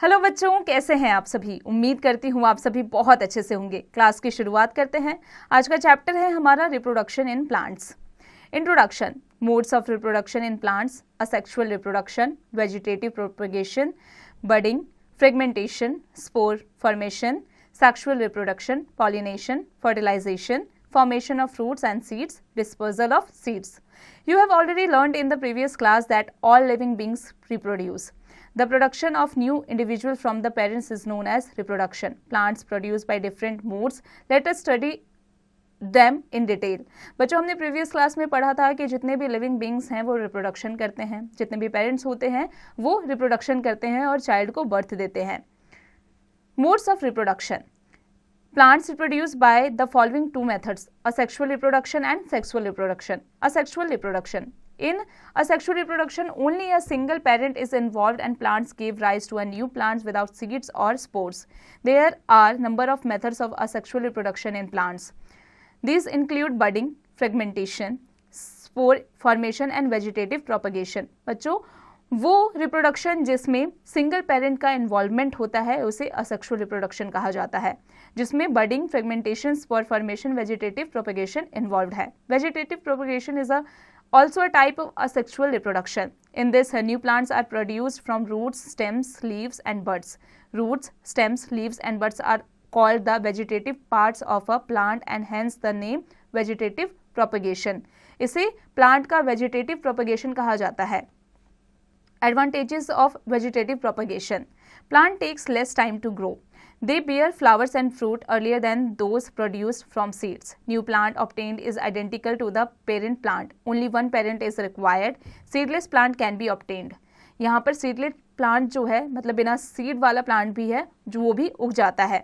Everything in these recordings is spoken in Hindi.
हेलो बच्चों, कैसे हैं आप सभी। उम्मीद करती हूँ आप सभी बहुत अच्छे से होंगे। क्लास की शुरुआत करते हैं। आज का चैप्टर है हमारा reproduction in plants. Introduction, modes of reproduction in plants, asexual reproduction, vegetative propagation, budding, fragmentation, spore formation, sexual reproduction, pollination, fertilisation, formation of fruits and seeds, dispersal of seeds. You have already learned in the previous class that all living beings reproduce. The production of new individual from the parents is known as reproduction. Plants produce by different modes. Let us study them in detail. बच्चों, हमने प्रीवियस क्लास में पढ़ा था कि जितने भी लिविंग बींग्स हैं वो रिप्रोडक्शन करते हैं, जितने भी पेरेंट्स होते हैं वो रिप्रोडक्शन करते हैं और चाइल्ड को बर्थ देते हैं। Modes of reproduction. Plants reproduce by the following two methods: asexual reproduction and sexual reproduction. Asexual reproduction. In asexual reproduction, only a single parent is involved and plants give rise to a new plants without seeds or spores. There are number of methods of asexual reproduction in plants. These include budding, fragmentation, spore formation and vegetative propagation. बच्चों, वो रिप्रोडक्शन जिसमें सिंगल पेरेंट का इन्वॉल्वमेंट होता है उसे असेक्सुअल रिप्रोडक्शन कहा जाता है, जिसमें budding, fragmentation, spore formation, vegetative propagation involved है। Vegetative propagation is also a type of asexual reproduction. In this, new plants are produced from roots, stems, leaves and buds. Roots, stems, leaves and buds are called the vegetative parts of a plant and hence the name vegetative propagation. इसे प्लांट का वेजिटेटिव प्रोपगेशन कहा जाता है। Advantages of vegetative propagation. Plant takes less time to grow. They bear flowers and fruit earlier than those produced from seeds. New plant obtained is identical to the parent plant. Only one parent is required. Seedless plant can be obtained. यहाँ पर seedless plant जो है मतलब बिना seed वाला plant भी है जो वो भी उग जाता है।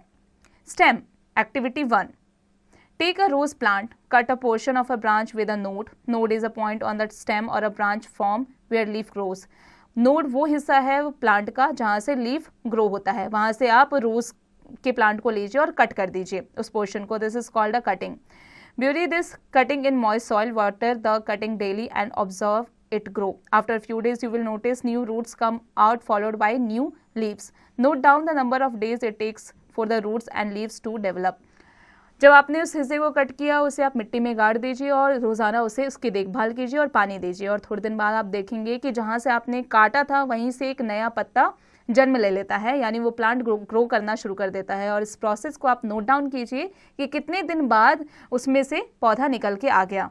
Stem. Activity 1. Take a rose plant. Cut a portion of a branch with a node. Node is a point on the stem or a branch form where leaf grows. Node वो हिस्सा है प्लांट का जहाँ से लीफ ग्रो होता है, वहाँ से आप रोज के प्लांट को लीजिए और कट कर दीजिए उस पोर्शन को। This is called a cutting. Bury this cutting in moist soil, water the cutting daily and observe it grow. After a few days you will notice new roots come out followed by new leaves. Note down the number of days it takes for the roots and leaves to develop. जब आपने उस हिस्से को कट किया उसे आप मिट्टी में गाड़ दीजिए और रोज़ाना उसे उसकी देखभाल कीजिए और पानी दीजिए और थोड़े दिन बाद आप देखेंगे कि जहाँ से आपने काटा था वहीं से एक नया पत्ता जन्म ले लेता है, यानी वो प्लांट ग्रो करना शुरू कर देता है। और इस प्रोसेस को आप नोट डाउन कीजिए कि कितने दिन बाद उसमें से पौधा निकल के आ गया।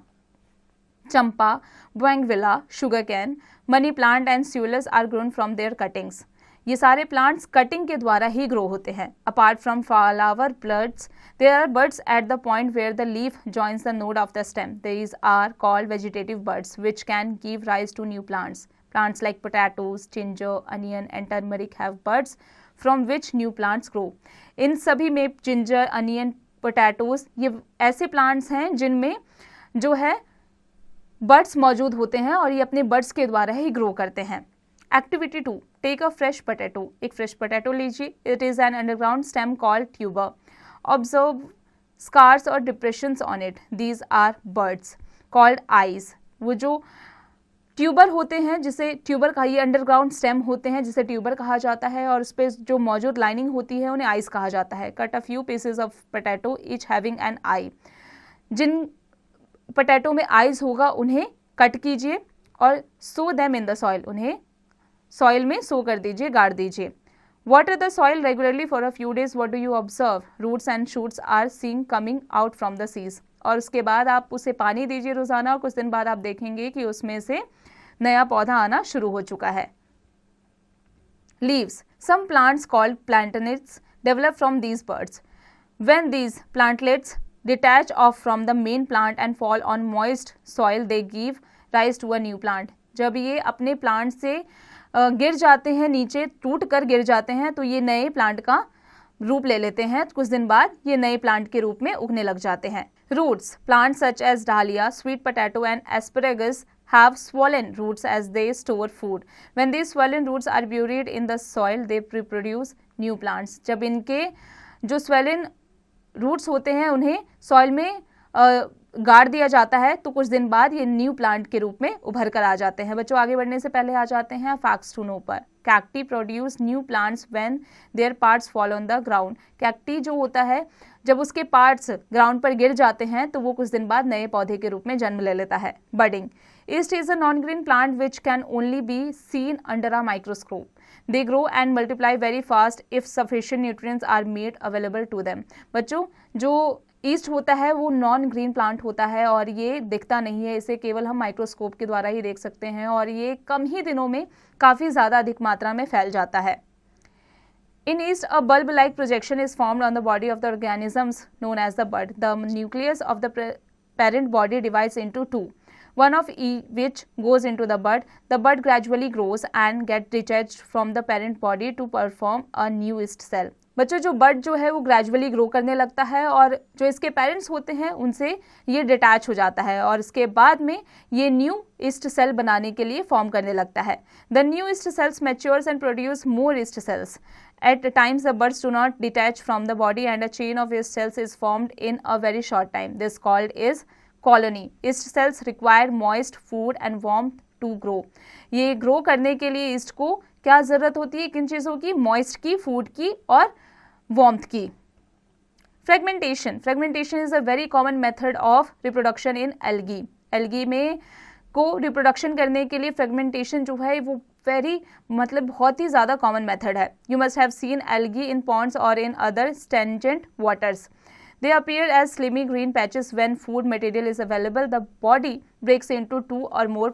Champa, bougainvillea, sugar cane, money plant and succulents are grown from their cuttings. ये सारे प्लांट्स कटिंग के द्वारा ही ग्रो होते हैं। Apart from flower buds, there are buds at the point where the leaf joins the node of the stem. These are called vegetative buds which can give rise to new plants. Plants like potatoes, ginger, onion and turmeric have buds from which new plants grow. इन सभी में जिंजर, अनियन, पोटैटोज ये ऐसे प्लांट्स हैं जिनमें जो है बड्स मौजूद होते हैं और ये अपने बड्स के द्वारा ही ग्रो करते हैं। Activity 2. Take a fresh potato. एक फ्रेश पोटैटो लीजिए. It is an underground stem called tuber. Observe scars और depressions on it. These are buds called eyes. वो जो ट्यूबर होते हैं जिसे ट्यूबर का ये अंडरग्राउंड स्टेम होते हैं जिसे ट्यूबर कहा जाता है और उस पर जो मौजूद लाइनिंग होती है उन्हें आइज कहा जाता है. Cut a few pieces of potato each having an eye. जिन पोटैटो में आइज होगा उन्हें कट कीजिए और sow them in the soil. उन्हें सॉइल में सो कर दीजिए, गाड़ दीजिए. Water the soil regularly for a few days. What do you observe? Roots and shoots are seen coming out from the sees. और उसके बाद आप उसे पानी दीजिए रोजाना और कुछ दिन बाद आप देखेंगे कि उसमें से नया पौधा आना शुरू हो चुका है. Leaves. Some plants called plantlets develop from these buds. When these plantlets detach off from the main plant and fall on moist soil they give rise to a new plant. जब ये अपने प्लांट से गिर जाते हैं, नीचे टूट कर गिर जाते हैं, तो ये नए प्लांट का रूप ले लेते हैं. कुछ दिन बाद ये नए प्लांट के रूप में उगने लग जाते हैं. रूट्स. प्लांट्स सच एज डालिया, sweet potato and asparagus have swollen roots as they store food. When these swollen roots are buried in the soil, they reproduce new plants. जब इनके जो swollen roots होते हैं उन्हें सॉइल में गाड़ दिया जाता है तो कुछ दिन बाद ये न्यू प्लांट के रूप में उभर कर आ जाते हैं। बच्चों आगे बढ़ने से पहले आ जाते हैं फैक्ट्स टू नो पर। Cacti produce new plants when there parts fall on the ground. Cacti जो होता है जब उसके पार्ट्स ग्राउंड पर गिर जाते हैं तो वो कुछ दिन बाद नए पौधे के रूप में जन्म ले लेता है। Budding. East is a non green plant which can only be seen under a microscope. They grow and multiply very fast if sufficient nutrients are made available to them। बच्चों जो ईस्ट होता है वो नॉन ग्रीन प्लांट होता है और ये दिखता नहीं है, इसे केवल हम माइक्रोस्कोप के द्वारा ही देख सकते हैं और ये कम ही दिनों में काफ़ी ज़्यादा अधिक मात्रा में फैल जाता है। In yeast, a bulb-like projection is formed on the body of the organisms known as the bud. The nucleus of the parent body divides into two. One of which goes into the bud. The bud gradually grows and gets detached from the parent body to perform a new yeast cell. बच्चों जो बड जो है वो ग्रेजुअली ग्रो करने लगता है और जो इसके पेरेंट्स होते हैं उनसे ये डिटैच हो जाता है और इसके बाद में ये न्यू ईस्ट सेल बनाने के लिए फॉर्म करने लगता है। The new east sales matures and produce more east sales. At times the buds do not detach from the body and a chain of yeast cells is formed in a very short time. This called is colony. Yeast cells require moist food and warmth to grow. ये ग्रो करने के लिए ईस्ट को क्या ज़रूरत होती है, किन चीज़ों की, मॉइस्ट की, फूड की और वार्मथ की। Fragmentation. Fragmentation is a very common method of reproduction in algae. Algae में को रिप्रोडक्शन करने के लिए फ्रेगमेंटेशन जो है वो बहुत ही ज़्यादा कॉमन मेथड है। You must have seen algae in ponds और in other stagnant waters. They appear as slimy green patches when food material is available. The body breaks into two or more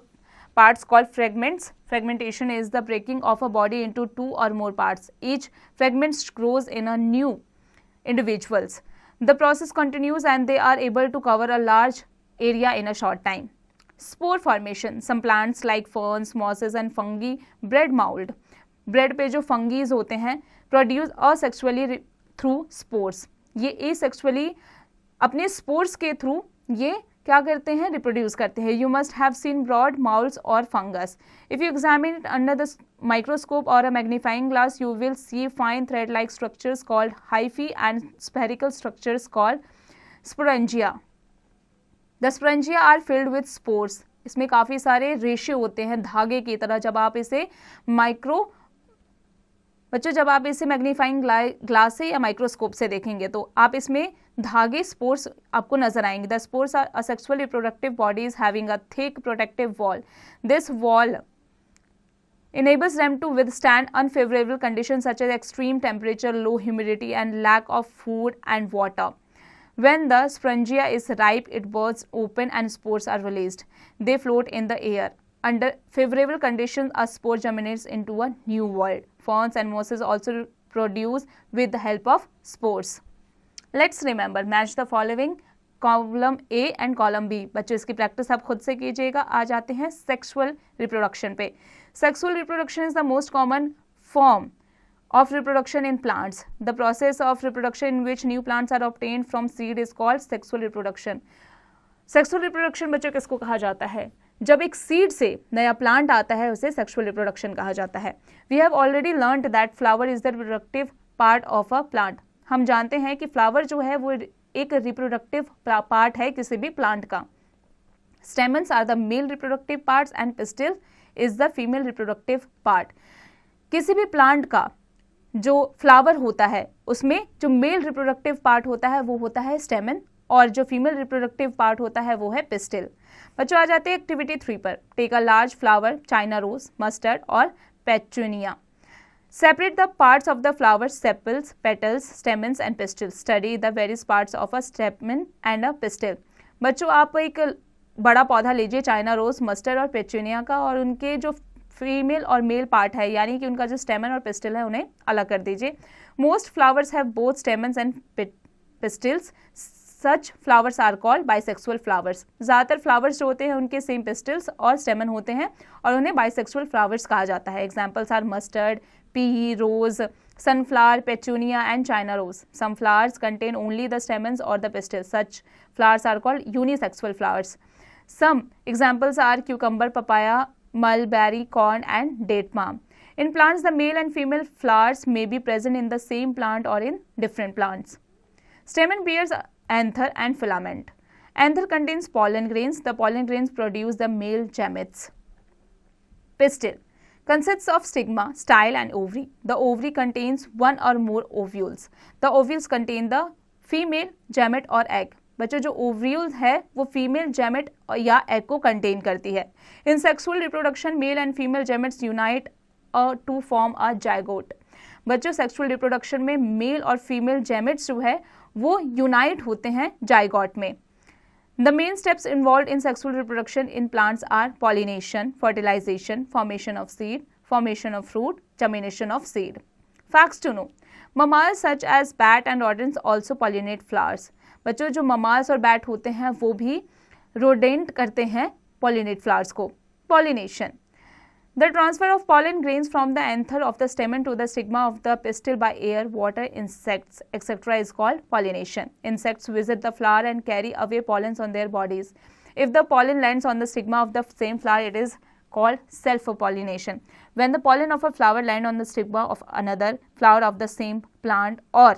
parts called fragments. Fragmentation is the breaking of a body into two or more parts. Each fragment grows in a new individuals. The process continues and they are able to cover a large area in a short time. Spore formation. Some plants like ferns, mosses and fungi breed mold. Bread पे जो fungi होते हैं produce asexually through spores. ये एसेक्सुअली अपने स्पोर्स के थ्रू ये क्या करते हैं, रिप्रोड्यूस करते हैं। You must have seen bread moulds और fungus. If you examine it under the microscope और a magnifying glass you will see fine thread like structures called hyphae and spherical structures called sporangia. The sporangia are filled with spores. इसमें काफ़ी सारे रेशे होते हैं धागे की तरह। जब आप इसे जब आप इसे मैग्नीफाइंग ग्लास से या माइक्रोस्कोप से देखेंगे तो आप इसमें धागे स्पोर्स आपको नजर आएंगे। The spores are asexual reproductive bodies having a thick protective wall. This wall enables them to withstand unfavorable conditions such as extreme temperature, low humidity and lack of food and water. When the sporangia is ripe, it bursts open and spores are released. They float in the air. Under favorable conditions, a spore germinates into a new world. Ferns and mosses also produce with the help of spores. Let's remember, match the following column A and column B। बच्चों इसकी प्रैक्टिस आप खुद से कीजिएगा। आ जाते हैं सेक्सुअल रिप्रोडक्शन पे। Sexual reproduction is the most common form of reproduction in plants. The process of reproduction in which new plants are obtained from seed is called sexual reproduction. Sexual reproduction बच्चों किसको कहा जाता है? जब एक सीड से नया प्लांट आता है उसे सेक्सुअल रिप्रोडक्शन कहा जाता है। We have already learned that flower is the reproductive part of a plant. हम जानते हैं कि फ्लावर जो है वो एक रिप्रोडक्टिव पार्ट है किसी भी प्लांट का। Stamens are the male reproductive parts and pistil is the female reproductive part. किसी भी प्लांट का जो फ्लावर होता है उसमें जो मेल रिप्रोडक्टिव पार्ट होता है वो होता है स्टेमन और जो फीमेल रिप्रोडक्टिव पार्ट होता है वो है पिस्टिल। बच्चों आ जाते हैं एक्टिविटी 3 पर। Take a large flower, China rose, mustard और petunia. Separate the parts of the flower, sepals, petals, stamens and pistils. Study the various parts of a stamen and a pistil. बच्चों आप एक बड़ा पौधा लीजिए चाइना रोज, मस्टर्ड और पेचुनिया का और उनके जो फीमेल और मेल पार्ट है यानी कि उनका जो स्टेमन और पिस्टिल है उन्हें अलग कर दीजिए। Most flowers have both stamens and pistils. Such flowers are called bisexual flowers. ज़्यादातर फ्लावर्स जो होते हैं उनके सेम पिस्टिल्स और स्टेमन होते हैं और उन्हें बाइसेक्सुअल फ्लावर्स कहा जाता है। Examples are mustard, pea, rose, sunflower, petunia and china rose. Some flowers contain only the stamens or the pistils. Such flowers are called unisexual flowers. Some examples are cucumber, papaya, mulberry, corn and date palm. In plants, the male and female flowers may be present in the same plant or in different plants. Stamen bears anther and filament. Anther contains pollen grains. The pollen grains produce the male gametes. Pistil consists of stigma, style and ovary. The ovary contains one or more ovules. The ovules contain the female gamete or egg. बच्चों जो ओव्यूल है वो फीमेल जेमेट या एग को कंटेन करती है. In sexual reproduction male and female gametes unite to form a zygote. बच्चों सेक्सुअल रिप्रोडक्शन में मेल और फीमेल जेमेट्स जो है वो यूनाइट होते हैं जाइगोट में. The main steps involved in sexual reproduction in plants are pollination, fertilization, formation of seed, formation of fruit, germination of seed. Facts to know. Mammals such as bat and rodents also pollinate flowers. बच्चों जो mammals और bat होते हैं वो भी rodent करते हैं pollinate flowers को. Pollination. The transfer of pollen grains from the anther of the stamen to the stigma of the pistil by air, water, insects, etc. is called pollination. Insects visit the flower and carry away pollens on their bodies. If the pollen lands on the stigma of the same flower, it is called self-pollination. When the pollen of a flower lands on the stigma of another flower of the same plant or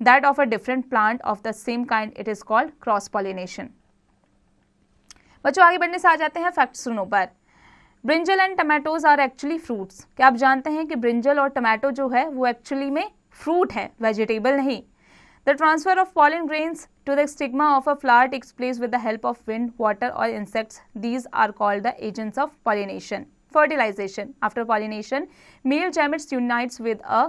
that of a different plant of the same kind, it is called cross-pollination. बच्चों आगे बढ़ने से आ जाते हैं फैक्ट्स सुनो पर. Brinjal and tomatoes are actually fruits. क्या आप जानते हैं कि ब्रिंजल और टमाटो जो है वो एक्चुअली में फ्रूट है, वेजिटेबल नहीं. The transfer of pollen grains to the stigma of a flower takes place with the help of wind, water और insects. These are called the agents of pollination. Fertilisation. After pollination male gametes unites with a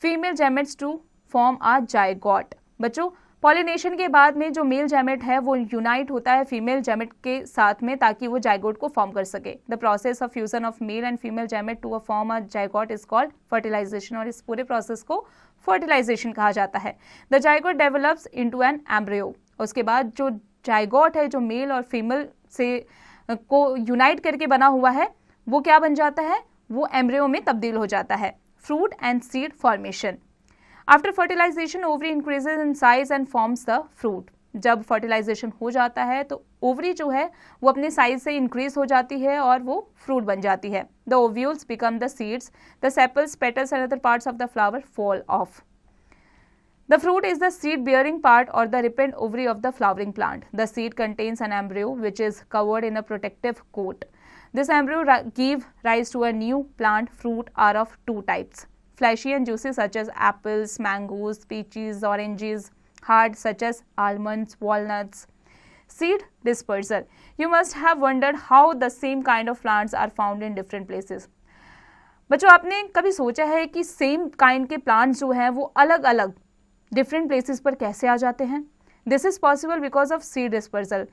female gametes to form a zygote. बच्चों पॉलिनेशन के बाद में जो मेल गैमेट है वो यूनाइट होता है फीमेल गैमेट के साथ में ताकि वो जाइगोट को फॉर्म कर सके. The process of fusion of male and female gamete to form a zygote is called fertilisation. और इस पूरे प्रोसेस को फर्टिलाइजेशन कहा जाता है. The zygote develops into an embryo. उसके बाद जो जाइगोट है जो मेल और फीमेल से को यूनाइट करके बना हुआ है वो क्या बन जाता है, वो एम्ब्रियो में तब्दील हो जाता है. Fruit and seed formation. After fertilisation ovary increases in size and forms the fruit. जब फर्टिलाइजेशन हो जाता है तो ओवरी जो है वो अपने साइज से इंक्रीज हो जाती है और वो फ्रूट बन जाती है. The ovules become the seeds, the sepals, petals and other parts of the flower fall of. The fruit is the seed-bearing part or the repentant ovary of the flowering plant. The seed contains an embryo which is covered in a protective coat. This embryo gives rise to a new plant. Fruit are of two types: fleshy and juicy such as apples, mangoes, peaches, oranges; hard such as almonds, walnuts. Seed dispersal. You must have wondered how the same kind of plants are found in different places. बच्चों आपने कभी सोचा है कि सेम काइंड के प्लांट्स जो हैं वो अलग अलग डिफरेंट प्लेसेस पर कैसे आ जाते हैं? This is possible because of seed dispersal.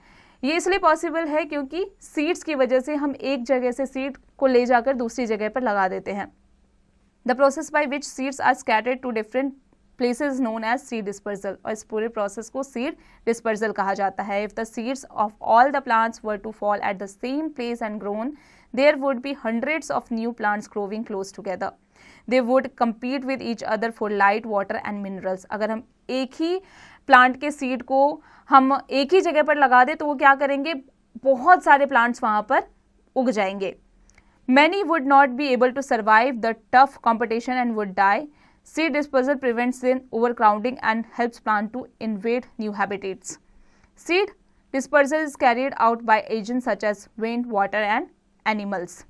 ये इसलिए पॉसिबल है क्योंकि सीड्स की वजह से हम एक जगह से सीड को ले जाकर दूसरी जगह पर लगा देते हैं. The process by which seeds are scattered to different places known as seed dispersal. और इस पूरे प्रोसेस को सीड डिस्पर्सल कहा जाता है. If the seeds of all the plants were to fall at the same place and grown, there would be hundreds of new plants growing close together. They would compete with each other for light, water and minerals. अगर हम एक ही प्लांट के सीड को हम एक ही जगह पर लगा दें तो वो क्या करेंगे, बहुत सारे प्लांट्स वहाँ पर उग जाएंगे. Many would not be able to survive the tough competition and would die. Seed dispersal prevents the overcrowding and helps plant to invade new habitats. Seed dispersal is carried out by agents such as wind, water and animals.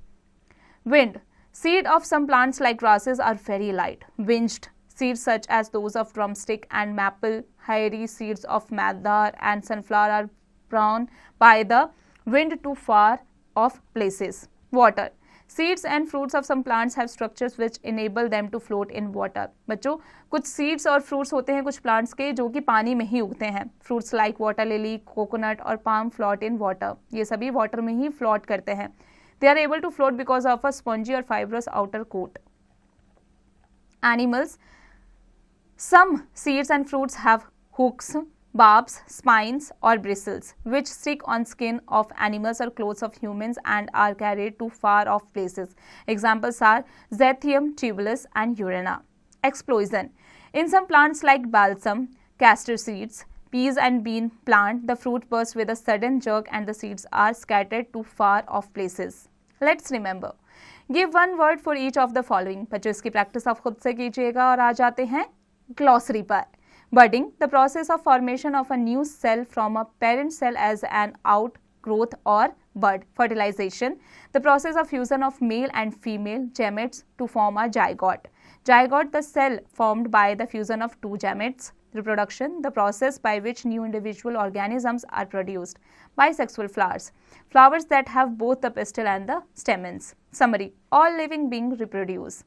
Wind. Seed of some plants like grasses are very light. Winged seeds such as those of drumstick and maple, hairy seeds of madar and sunflower are blown by the wind to far off places. Water. Seeds and fruits of some plants have structures which enable them to float in water. बच्चों कुछ seeds और fruits होते हैं कुछ plants के जो कि पानी में ही उगते हैं. Fruits like water lily, coconut और palm float in water. ये सभी water में ही float करते हैं. They are able to float because of a spongy or fibrous outer coat. Animals. Some seeds and fruits have hooks, barbs, spines or bristles which stick on skin of animals or clothes of humans and are carried to far off places. Examples are Xanthium tubulus and Urena. Explosion. In some plants like balsam, castor seeds, peas and bean plant, the fruit bursts with a sudden jerk and the seeds are scattered to far off places. Let's remember. Give one word for each of the following. बच्चों इसकी प्रैक्टिस आप खुद से कीजिएगा और आ जाते हैं ग्लॉसरी पर. Budding, the process of formation of a new cell from a parent cell as an outgrowth or bud. Fertilization, the process of fusion of male and female gametes to form a zygote. Zygote, the cell formed by the fusion of two gametes. Reproduction, the process by which new individual organisms are produced. Bisexual flowers, flowers that have both the pistil and the stamens. Summary, all living beings reproduce.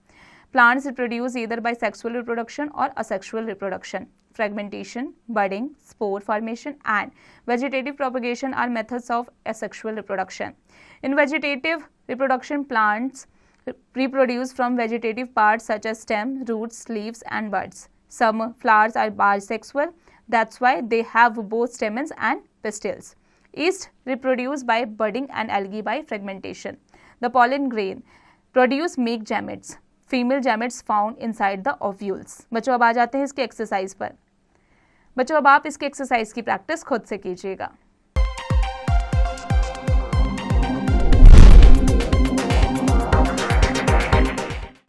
Plants reproduce either by sexual reproduction or asexual reproduction. Fragmentation, budding, spore formation, and vegetative propagation are methods of asexual reproduction. In vegetative reproduction, plants reproduce from vegetative parts such as stem, roots, leaves, and buds. Some flowers are bisexual, that's why they have both stamens and pistils. Yeast reproduce by budding and algae by fragmentation. The pollen grain produce make gametes. Female gametes found inside the ovules. बच्चों अब आ जाते हैं इसके एक्सरसाइज पर। बच्चों अब आप इसके एक्सरसाइज की प्रैक्टिस खुद से कीजिएगा।